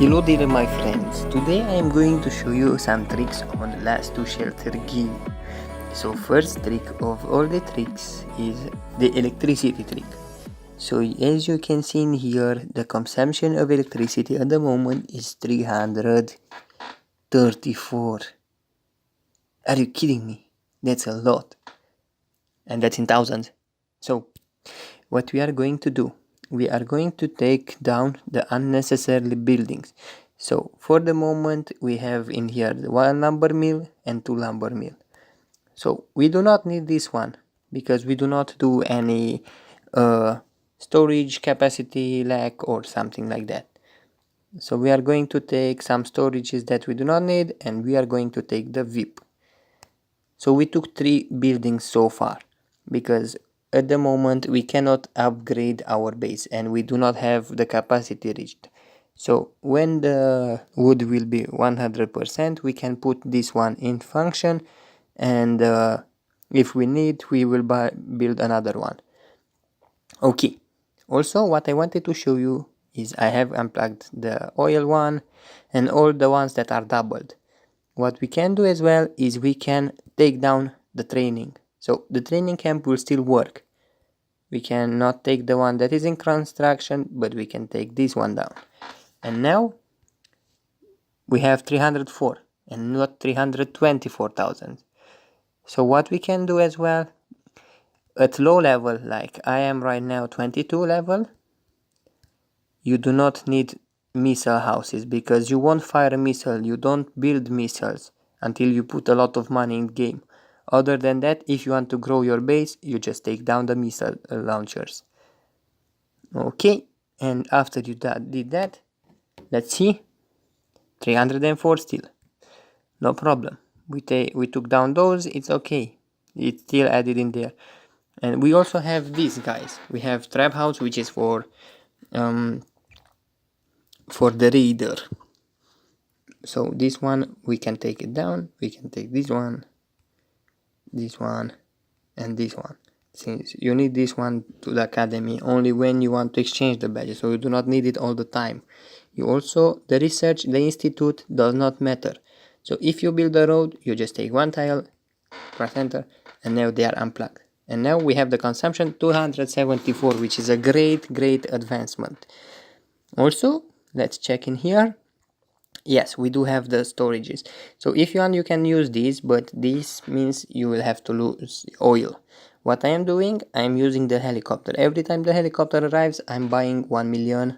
Hello dear my friends, today I am going to show you some tricks on the last two shelter game. So first trick of all the tricks is the electricity trick. So as you can see in here, the consumption of electricity at the moment is 334. Are you kidding me? That's a lot. And that's in thousands. So what we are going to do, we are going to take down the unnecessary buildings. So for the moment we have in here one lumber mill and two lumber mill. So we do not need this one because we do not do any storage capacity lack or something like that. So we are going to take some storages that we do not need, and we are going to take the VIP. So we took 3 buildings so far because at the moment we cannot upgrade our base and we do not have the capacity reached. So when the wood will be 100%, we can put this one in function, and if we need, we will build another one. Okay, also what I wanted to show you is I have unplugged the oil one and all the ones that are doubled. What we can do as well is we can take down the training. So the training camp will still work. We cannot take the one that is in construction, but we can take this one down. And now we have 304 and not 324,000. So what we can do as well, at low level, like I am right now 22 level, you do not need missile houses because you won't fire a missile. You don't build missiles until you put a lot of money in game. Other than that, if you want to grow your base, you just take down the missile launchers. Okay, and after you did that, let's see, 304 still, no problem. We took down those, it's okay, it's still added in there. And we also have these guys. We have trap house, which is for the raider. So this one we can take it down. We can take this one, and this one. Since you need this one to the academy only when you want to exchange the badges, so you do not need it all the time. You also, the research, the institute does not matter. So if you build a road, you just take one tile, press enter, and now they are unplugged. And now we have the consumption 274, which is a great advancement. Also, let's check in here. Yes, we do have the storages. So if you want, you can use these, but this means you will have to lose oil. What I am doing, I am using the helicopter. Every time the helicopter arrives, I'm buying 1 million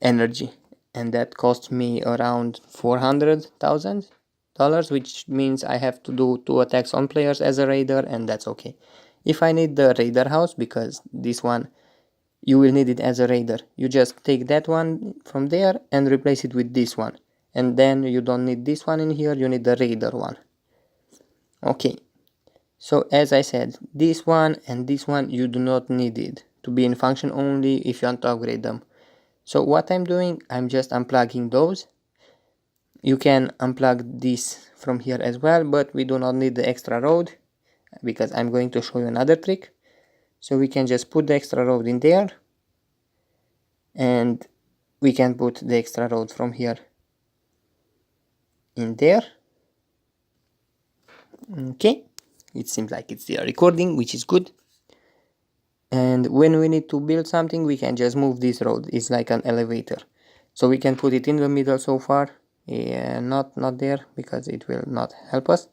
energy, and that costs me around $400,000, which means I have to do 2 attacks on players as a raider, and that's okay. If I need the raider house, because this one you will need it as a raider, you just take that one from there and replace it with this one, and then you don't need this one in here, you need the raider one. Okay, so as I said, this one and this one you do not need it to be in function, only if you want to upgrade them. So what I'm doing, I'm just unplugging those. You can unplug this from here as well, but we do not need the extra road because I'm going to show you another trick. So we can just put the extra road in there, and we can put the extra road from here in there. Okay, it seems like it's still recording, which is good. And when we need to build something, we can just move this road. It's like an elevator, so we can put it in the middle so far. Yeah, not there because it will not help us.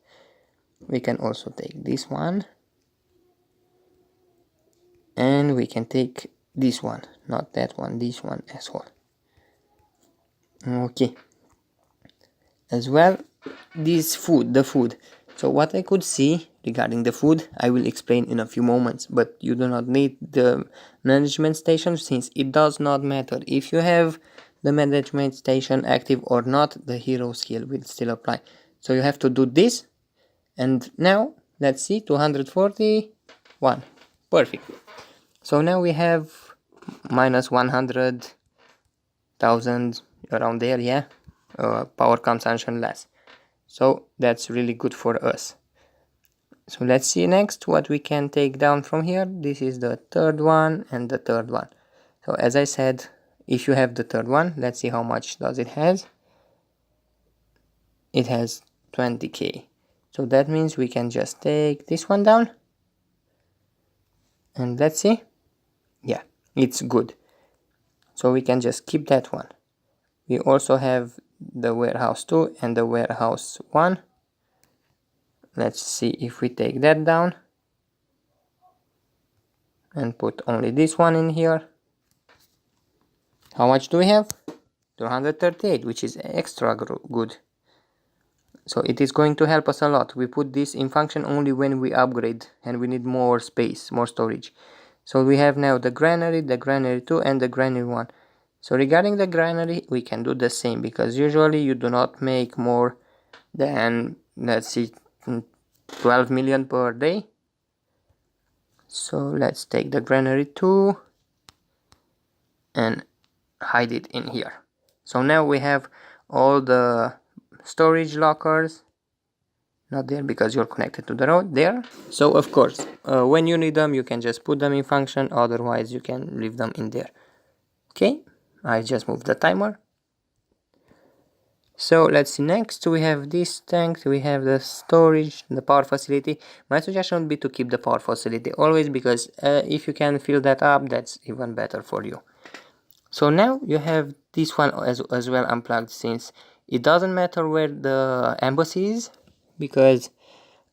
We can also take this one, and we can take this one, not that one, this one as well. Okay, as well, this food, the food. So what I could see regarding the food, I will explain in a few moments, but you do not need the management station, since it does not matter if you have the management station active or not, the hero skill will still apply. So you have to do this, and now let's see, 241, perfect. So now we have minus 100,000 around there, yeah, power consumption less. So that's really good for us. So let's see next what we can take down from here. This is the third one and the third one. So as I said, if you have the third one, let's see how much does it has. It has 20k. So that means we can just take this one down. And let's see. Yeah, it's good. So we can just keep that one. We also have the warehouse 2 and the warehouse 1. Let's see if we take that down and put only this one in here. How much do we have? 238, which is extra good. So it is going to help us a lot. We put this in function only when we upgrade and we need more space, more storage. So we have now the granary 2 and the granary 1. So regarding the granary, we can do the same, because usually you do not make more than, let's see, 12 million per day. So let's take the granary 2 and hide it in here. So now we have all the storage lockers, not there because you're connected to the road, there. So of course, when you need them, you can just put them in function, otherwise you can leave them in there. Okay, I just moved the timer. So let's see, next we have this tank, we have the storage, the power facility. My suggestion would be to keep the power facility always, because if you can fill that up, that's even better for you. So now you have this one as well unplugged, since it doesn't matter where the embassy is, because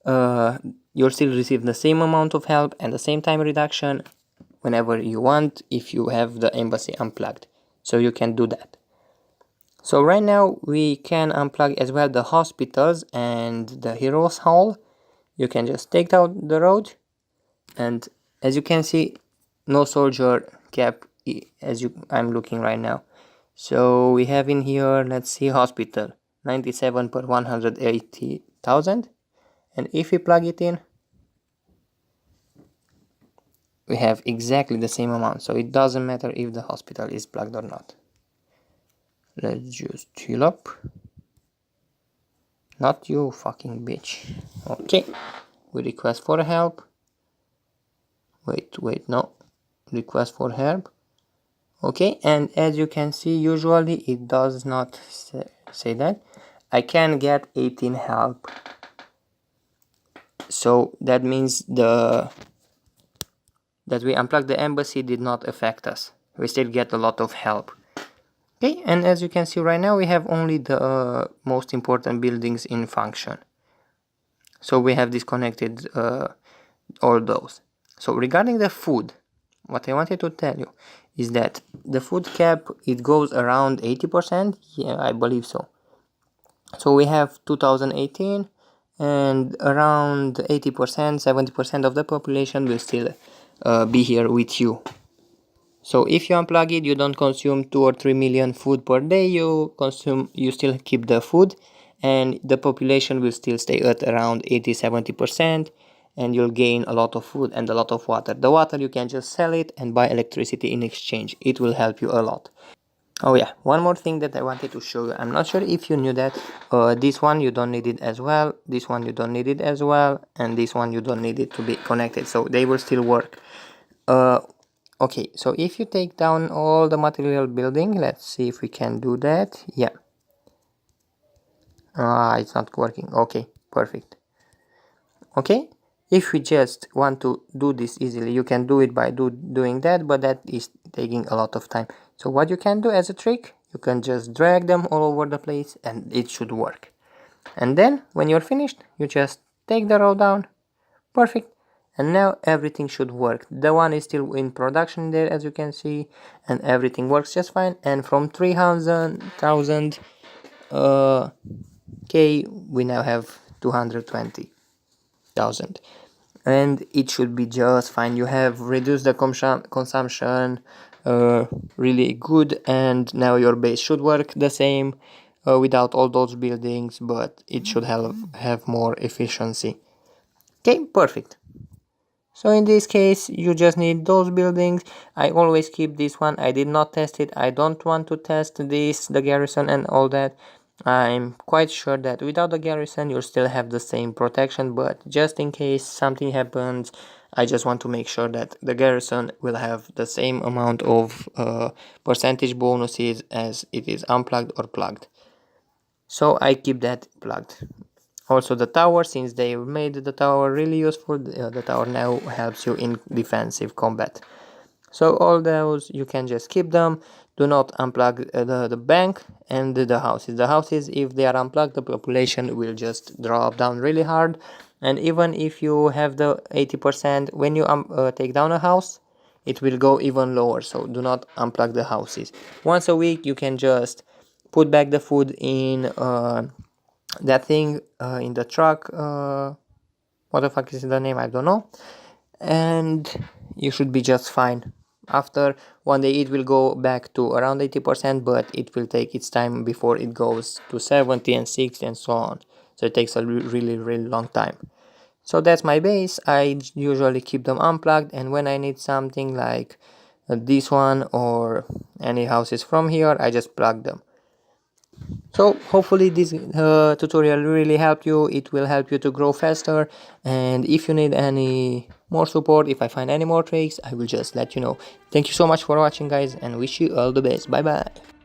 you'll still receive the same amount of help and the same time reduction whenever you want if you have the embassy unplugged. So you can do that. So right now we can unplug as well the hospitals and the heroes hall. You can just take out the road, and as you can see, no soldier cap as I'm looking right now. So we have in here, let's see, hospital 97 per 180,000, and if we plug it in, we have exactly the same amount. So it doesn't matter if the hospital is plugged or not. Let's just heal up. Not you, fucking bitch. Okay, we request for help. Wait, no, request for help. Okay, and as you can see, usually it does not say that. I can get 18 help. So that means that we unplugged the embassy did not affect us. We still get a lot of help. Okay, and as you can see right now, we have only the most important buildings in function. So we have disconnected all those. So regarding the food, what I wanted to tell you is that the food cap, it goes around 80%. Yeah, I believe so. So we have 2018, and around 80%, 70% of the population will still be here with you. So if you unplug it, you don't consume 2 or 3 million food per day. You still keep the food, and the population will still stay at around 80-70%, and you'll gain a lot of food and a lot of water. The water, you can just sell it and buy electricity in exchange. It will help you a lot. Oh yeah, one more thing that I wanted to show you. I'm not sure if you knew that. This one you don't need it as well. This one you don't need it as well. And this one you don't need it to be connected. So they will still work. Okay, so if you take down all the material building, let's see if we can do that. Yeah. It's not working. Okay, perfect. Okay, if we just want to do this easily, you can do it by doing that, but that is taking a lot of time. So what you can do as a trick, you can just drag them all over the place and it should work. And then when you're finished, you just take the row down. Perfect. And now everything should work. The one is still in production there, as you can see, and everything works just fine. And from 300,000 K, we now have 220,000, and it should be just fine. You have reduced the consumption really good, and now your base should work the same without all those buildings, but it should have more efficiency. Okay, perfect. So in this case, you just need those buildings. I always keep this one. I did not test it. I don't want to test this, the garrison and all that. I'm quite sure that without the garrison, you'll still have the same protection, but just in case something happens, I just want to make sure that the garrison will have the same amount of percentage bonuses as it is unplugged or plugged. So I keep that plugged. Also the tower, since they made the tower really useful, the tower now helps you in defensive combat. So all those you can just keep them. Do not unplug the bank and the houses. The houses, if they are unplugged, the population will just drop down really hard. And even if you have the 80%, when you take down a house, it will go even lower. So do not unplug the houses. Once a week you can just put back the food in that thing in the truck. What the fuck is the name? I don't know. And you should be just fine. After one day it will go back to around 80%, but it will take its time before it goes to 70 and 60 and so on. So it takes a really long time. So that's my base. I usually keep them unplugged, and when I need something like this one or any houses from here, I just plug them. So hopefully this tutorial really helped you. It will help you to grow faster, and if you need any more support, if I find any more tricks, I will just let you know. Thank you so much for watching, guys, and wish you all the best. Bye bye.